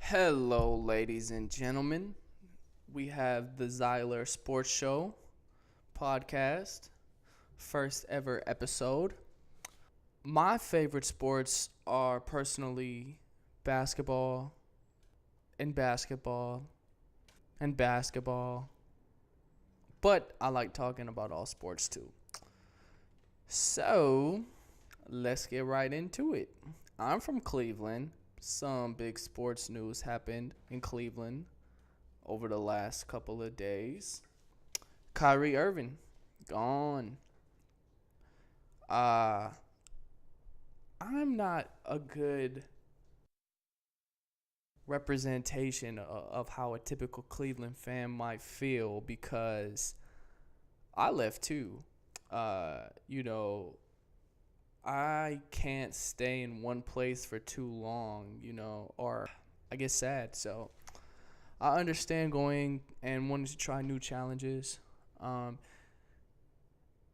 Hello, ladies and gentlemen. We have the ZYLER Sports Show podcast, first ever episode. My favorite sports are personally basketball and basketball and basketball, but I like talking about all sports too. So, let's get right into it. I'm from Cleveland. Some big sports news happened in Cleveland over the last couple of days. Kyrie Irving, gone. Uh, I'm not a good representation of how a typical Cleveland fan might feel because I left too. Uh, you know, I can't stay in one place for too long, or I get sad. So I understand going and wanting to try new challenges. Um,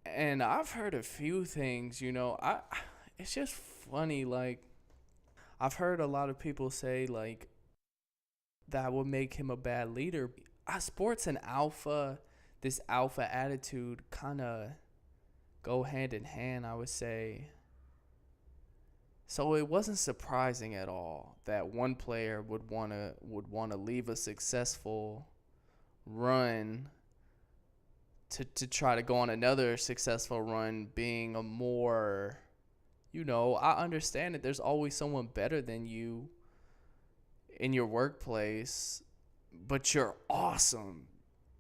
and I've heard a few things, it's just funny. Like, I've heard a lot of people say, like, that would make him a bad leader. Sports and this alpha attitude kind of go hand in hand, I would say. So it wasn't surprising at all that one player would want to leave a successful run to try to go on another successful run, being a more, I understand that there's always someone better than you in your workplace, but you're awesome,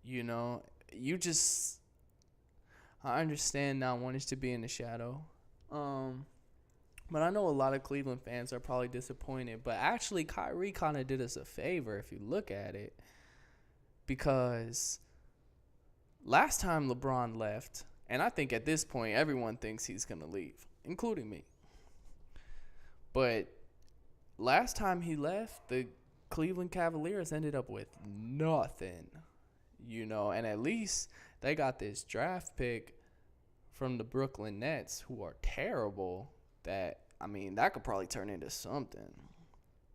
you know. You just I understand not wanting to be in the shadow. But I know a lot of Cleveland fans are probably disappointed. But actually, Kyrie kind of did us a favor if you look at it. Because last time LeBron left, and I think at this point everyone thinks he's going to leave, including me. But last time he left, the Cleveland Cavaliers ended up with nothing, and at least they got this draft pick from the Brooklyn Nets, who are terrible. That could probably turn into something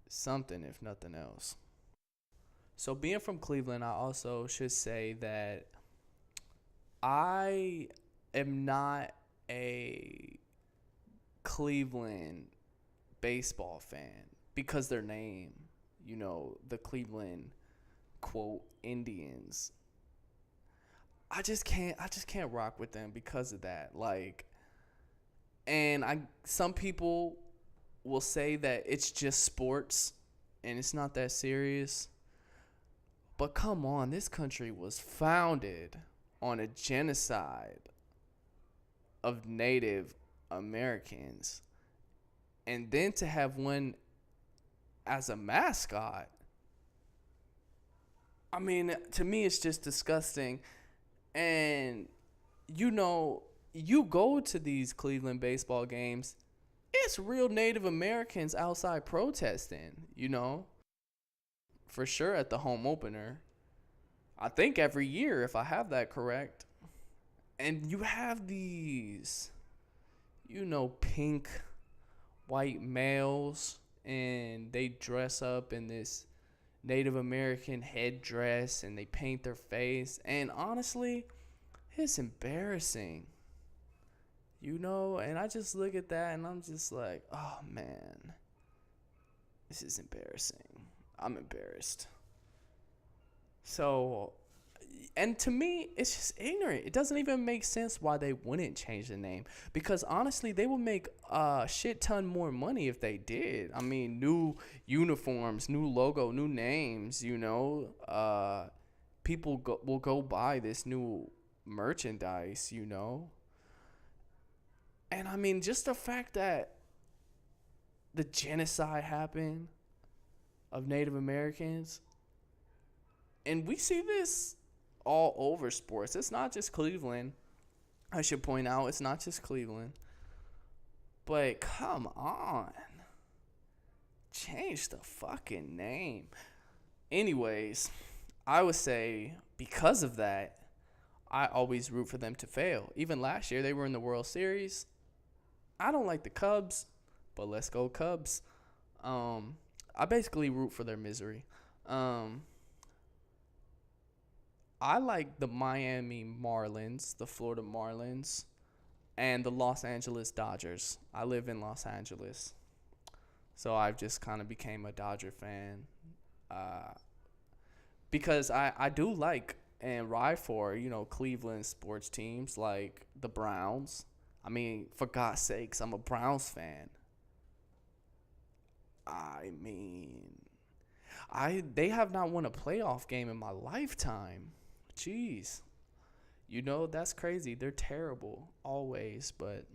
if nothing else. So being from Cleveland, I also should say that I am not a Cleveland baseball fan because their name, the Cleveland quote Indians. I just can't rock with them because of that. Like, and some people will say that it's just sports and it's not that serious. But come on, this country was founded on a genocide of Native Americans. And then to have one as a mascot, to me, it's just disgusting. And, you go to these Cleveland baseball games, it's real Native Americans outside protesting, for sure at the home opener. I think every year, if I have that correct. And you have these, pink, white males, and they dress up in this Native American headdress and they paint their face. And honestly, it's embarrassing. And I just look at that and I'm just like, oh man, this is embarrassing. I'm embarrassed. So, and to me, it's just ignorant. It doesn't even make sense why they wouldn't change the name. Because honestly, they would make a shit ton more money if they did. New uniforms, new logo, new names, people will go buy this new merchandise, And just the fact that the genocide happened of Native Americans, and we see this all over sports. It's not just Cleveland. I should point out, it's not just Cleveland. But come on. Change the fucking name. Anyways, I would say because of that, I always root for them to fail. Even last year, they were in the World Series. I don't like the Cubs, but let's go Cubs. I basically root for their misery. Um, I like the Miami Marlins, the Florida Marlins, and the Los Angeles Dodgers. I live in Los Angeles, so I've just kind of became a Dodger fan. Uh, because I do like and ride for, Cleveland sports teams like the Browns. I mean, for God's sakes, I'm a Browns fan. I mean, they have not won a playoff game in my lifetime. Jeez. That's crazy. They're terrible always, but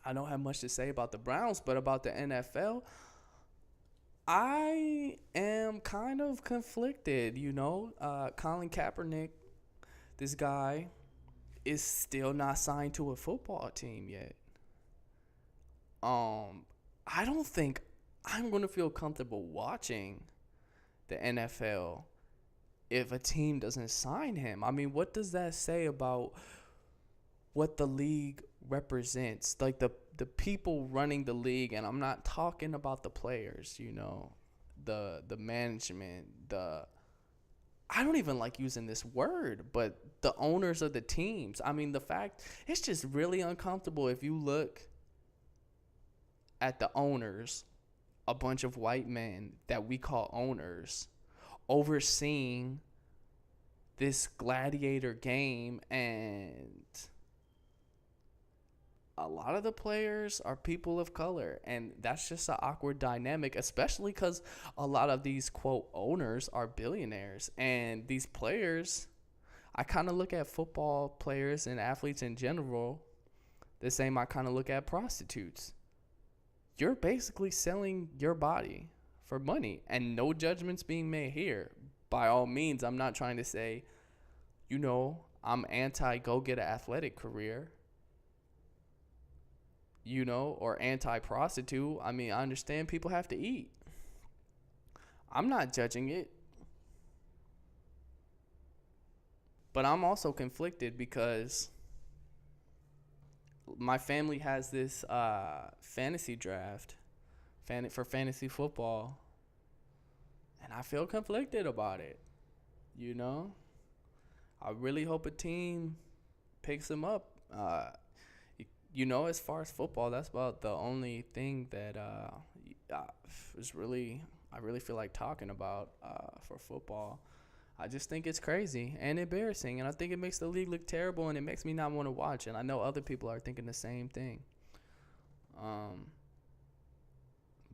I don't have much to say about the Browns, but about the NFL, I am kind of conflicted, Colin Kaepernick, this guy, is still not signed to a football team yet. I don't think I'm going to feel comfortable watching the NFL if a team doesn't sign him. I mean, what does that say about what the league represents? Like the people running the league, and I'm not talking about the players, the management, I don't even like using this word, but the owners of the teams. I mean, it's just really uncomfortable if you look at the owners, a bunch of white men that we call owners, overseeing this gladiator game, and a lot of the players are people of color, and that's just an awkward dynamic, especially because a lot of these quote owners are billionaires, and these players, I kind of look at football players and athletes in general the same I kind of look at prostitutes. You're basically selling your body for money, and no judgments being made here. By all means, I'm not trying to say, I'm anti go get an athletic career, or anti prostitute. I mean, I understand people have to eat. I'm not judging it. But I'm also conflicted because my family has this fantasy draft for fantasy football, and I feel conflicted about it. I really hope a team picks him up. As far as football, that's about the only thing that is really I really feel like talking about for football. I just think it's crazy and embarrassing, and I think it makes the league look terrible, and it makes me not want to watch. And I know other people are thinking the same thing.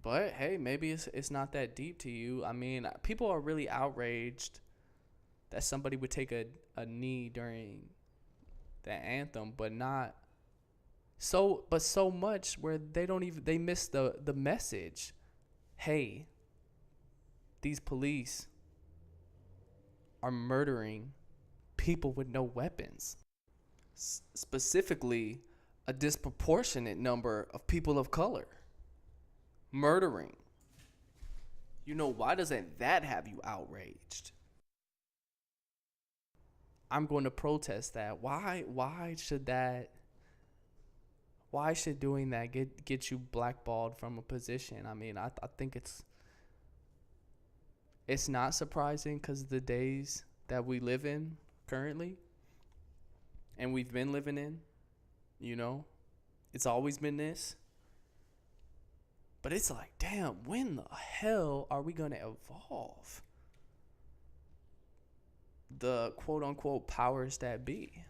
But hey, maybe it's not that deep to you. I mean, people are really outraged that somebody would take a knee during the anthem, but not so much where they miss the message. Hey, these police are murdering people with no weapons. Specifically, a disproportionate number of people of color murdering. Why doesn't that have you outraged? I'm going to protest that. Why should doing that get you blackballed from a position? I mean, I think it's not surprising because the days that we live in currently, and we've been living in, it's always been this. But it's like, damn, when the hell are we going to evolve the quote unquote powers that be,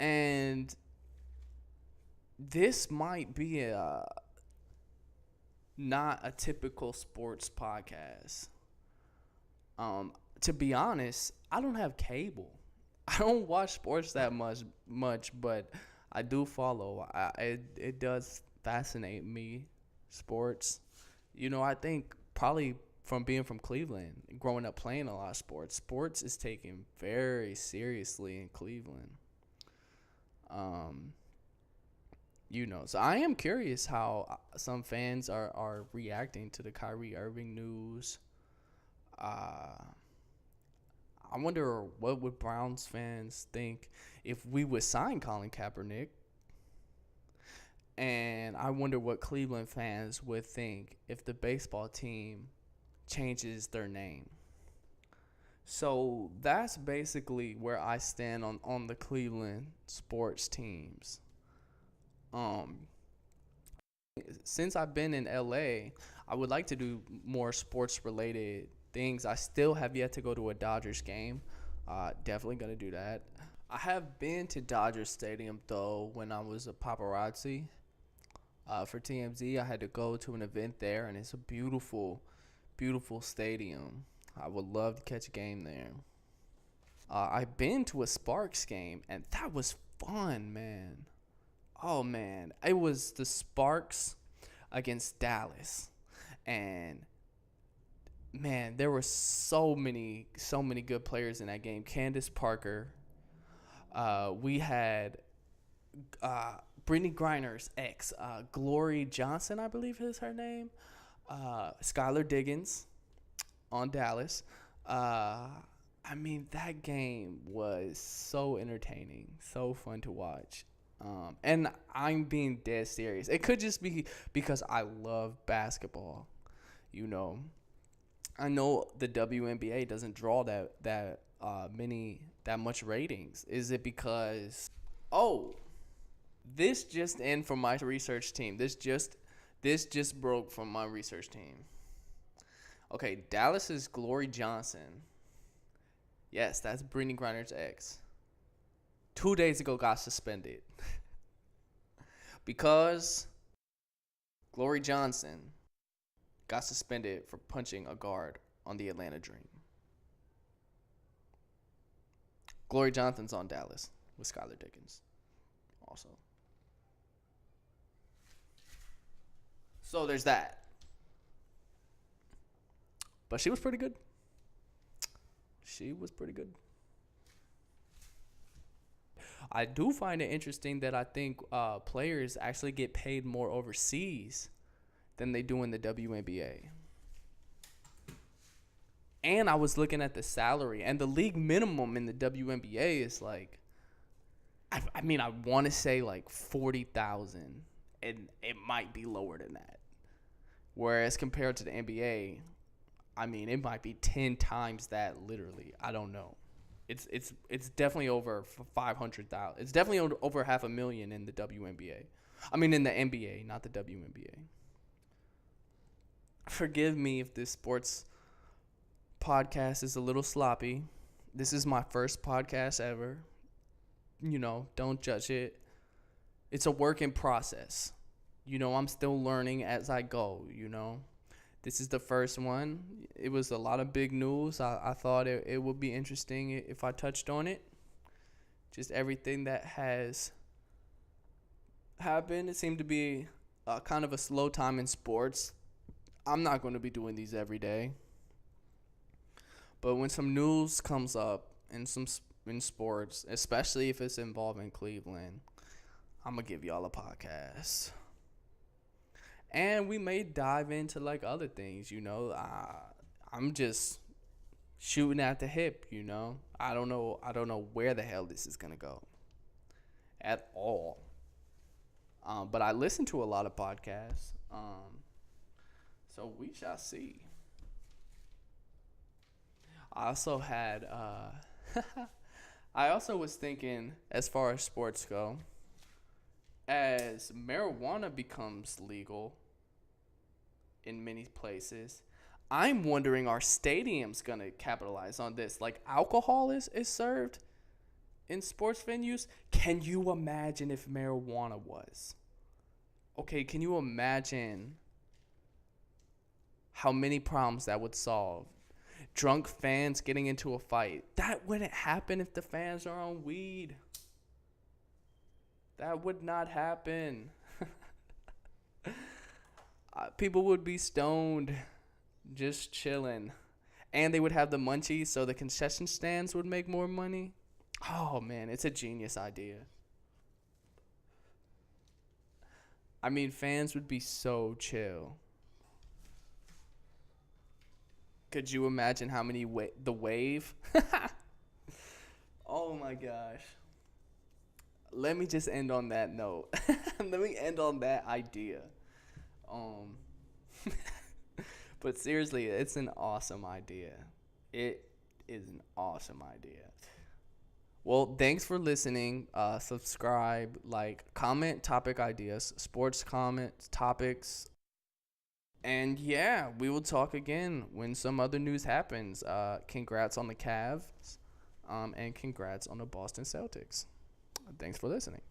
And this might be not a typical sports podcast. To be honest, I don't have cable. I don't watch sports that much, but I do follow. It does fascinate me, sports. I think probably from being from Cleveland, growing up playing a lot of sports, sports is taken very seriously in Cleveland. So I am curious how some fans are reacting to the Kyrie Irving news. I wonder what would Browns fans think if we would sign Colin Kaepernick. And I wonder what Cleveland fans would think if the baseball team changes their name. So that's basically where I stand on the Cleveland sports teams. Um, since I've been in LA, I would like to do more sports related things. I still have yet to go to a Dodgers game. Definitely gonna do that. I have been to Dodger Stadium though when I was a paparazzi for TMZ. I had to go to an event there, and it's a beautiful, beautiful stadium. I would love to catch a game there. I've been to a Sparks game, and that was fun, man. Oh man, it was the Sparks against Dallas, and man, there were so many good players in that game. Candace Parker. We had Brittany Griner's ex, Glory Johnson, I believe is her name. Skylar Diggins on Dallas. I mean, that game was so entertaining, so fun to watch. And I'm being dead serious. It could just be because I love basketball. You know, I know the WNBA doesn't draw that much ratings. Is it because this just in from my research team. This just broke from my research team. Okay, Dallas's Glory Johnson. Yes, that's Brittany Griner's ex. 2 days ago got suspended because Glory Johnson got suspended for punching a guard on the Atlanta Dream. Glory Johnson's on Dallas with Skylar Diggins also. So there's that. But she was pretty good. She was pretty good. I do find it interesting that I think players actually get paid more overseas than they do in the WNBA. And I was looking at the salary, and the league minimum in the WNBA is like, I mean, I want to say like 40,000, and it might be lower than that. Whereas compared to the NBA, I mean, it might be 10 times that. Literally, I don't know. It's definitely over 500,000. It's definitely over 500,000 in the WNBA. I mean, in the NBA, not the WNBA. Forgive me if this sports podcast is a little sloppy. This is my first podcast ever. You know, don't judge it. It's a work in process. You know, I'm still learning as I go, you know. This is the first one. It was a lot of big news. I thought it would be interesting if I touched on it. Just everything that has happened. It seemed to be kind of a slow time in sports. I'm not going to be doing these every day. But when some news comes up in sports, especially if it's involving Cleveland, I'm going to give y'all a podcast. And we may dive into like other things, you know. I'm just shooting at the hip, you know. I don't know where the hell this is gonna go at all. But I listen to a lot of podcasts. So we shall see. I also had I also was thinking, as far as sports go, as marijuana becomes legal in many places, I'm wondering, are stadiums going to capitalize on this? Like, alcohol is served in sports venues? Can you imagine if marijuana was? Okay, can you imagine how many problems that would solve? Drunk fans getting into a fight. That wouldn't happen if the fans are on weed. That would not happen. People would be stoned, just chilling. And they would have the munchies, so the concession stands would make more money. Oh, man, it's a genius idea. I mean, fans would be so chill. Could you imagine how many the wave? Oh, my gosh. let me just end on that note. Let me end on that idea. Um, but seriously, it's an awesome idea. It is an awesome idea. Well, thanks for listening. Subscribe, like, comment topic ideas, sports comments, topics. And yeah, we will talk again when some other news happens. Congrats on the Cavs, and congrats on the Boston Celtics. Thanks for listening.